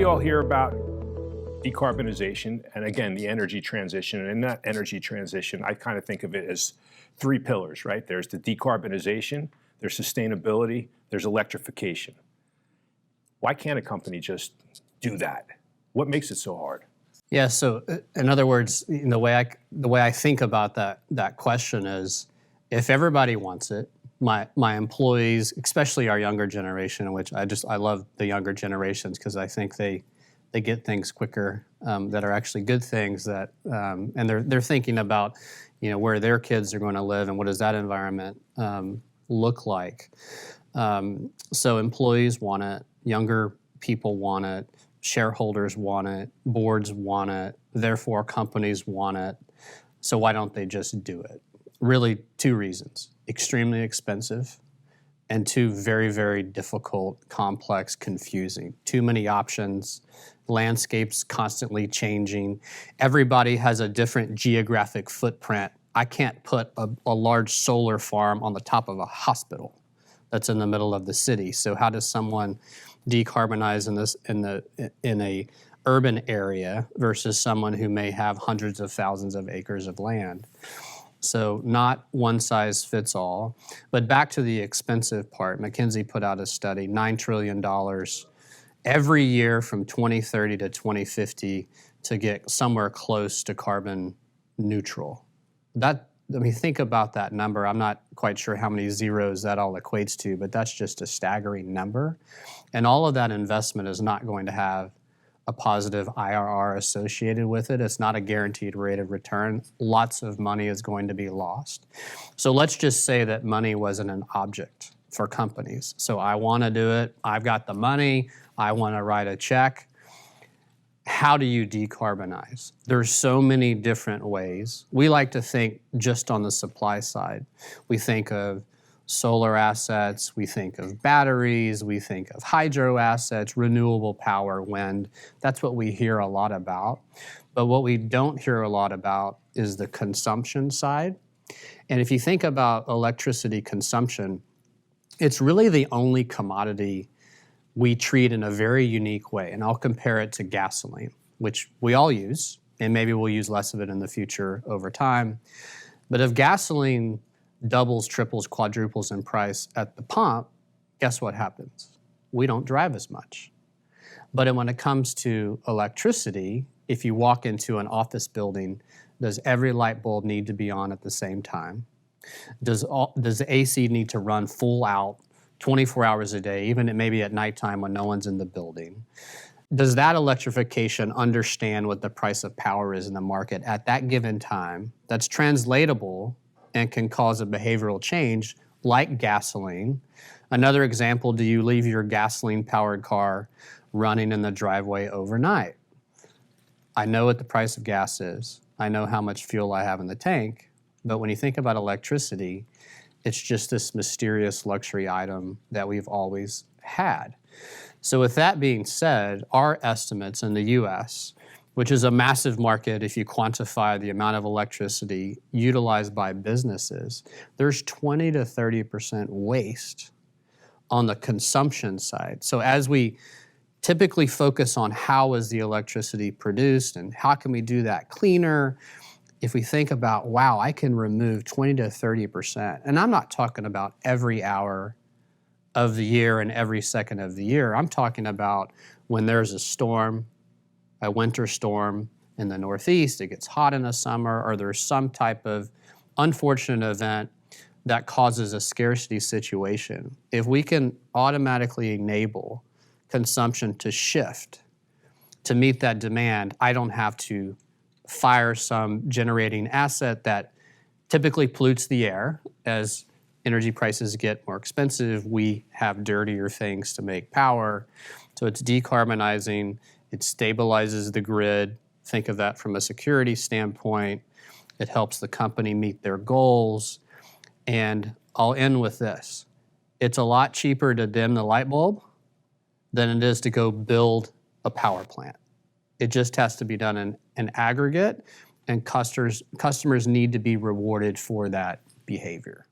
we all hear about decarbonization and, again, the energy transition. And in that energy transition, I kind of think of it as three pillars, right? There's the decarbonization, there's sustainability, there's electrification. Why can't a company just do that? What makes it so hard? Yeah, so in other words, the way I think about that question is, if everybody wants it, my employees, especially our younger generation, which I love the younger generations because I think they get things quicker that are actually good things that and they're thinking about where their kids are going to live and what does that environment look like. So employees want it, younger people want it, shareholders want it, boards want it, therefore companies want it. So why don't they just do it? Really, two reasons: extremely expensive, and two, very, very difficult, complex, confusing. Too many options, landscapes constantly changing. Everybody has a different geographic footprint. I can't put a large solar farm on the top of a hospital that's in the middle of the city. So how does someone decarbonize in a urban area versus someone who may have hundreds of thousands of acres of land? So not one size fits all. But back to the expensive part, McKinsey put out a study, $9 trillion every year from 2030 to 2050 to get somewhere close to carbon neutral. Think about that number. I'm not quite sure how many zeros that all equates to, but that's just a staggering number. And all of that investment is not going to have a positive IRR associated with it. It's not a guaranteed rate of return. Lots of money is going to be lost. So let's just say that money wasn't an object for companies. So I want to do it. I've got the money. I want to write a check. How do you decarbonize? There's so many different ways. We like to think just on the supply side. We think of solar assets, we think of batteries, we think of hydro assets, renewable power, wind. That's what we hear a lot about. But what we don't hear a lot about is the consumption side. And if you think about electricity consumption, it's really the only commodity we treat in a very unique way. And I'll compare it to gasoline, which we all use, and maybe we'll use less of it in the future over time. But if gasoline doubles, triples, quadruples in price at the pump, guess what happens? We don't drive as much. But when it comes to electricity, if you walk into an office building, does every light bulb need to be on at the same time? Does the AC need to run full out 24 hours a day, even maybe at nighttime when no one's in the building? Does that electrification understand what the price of power is in the market at that given time that's translatable and can cause a behavioral change like gasoline? Another example, do you leave your gasoline-powered car running in the driveway overnight? I know what the price of gas is. I know how much fuel I have in the tank. But when you think about electricity, it's just this mysterious luxury item that we've always had. So with that being said, our estimates in the US, which is a massive market if you quantify the amount of electricity utilized by businesses, there's 20 to 30% waste on the consumption side. So as we typically focus on how is the electricity produced and how can we do that cleaner, if we think about, wow, I can remove 20 to 30%, and I'm not talking about every hour of the year and every second of the year. I'm talking about when there's a storm, a winter storm in the Northeast, it gets hot in the summer, or there's some type of unfortunate event that causes a scarcity situation. If we can automatically enable consumption to shift to meet that demand, I don't have to fire some generating asset that typically pollutes the air. As energy prices get more expensive, we have dirtier things to make power. So it's decarbonizing, it stabilizes the grid. Think of that from a security standpoint. It helps the company meet their goals. And I'll end with this. It's a lot cheaper to dim the light bulb than it is to go build a power plant. It just has to be done in an aggregate, and customers need to be rewarded for that behavior.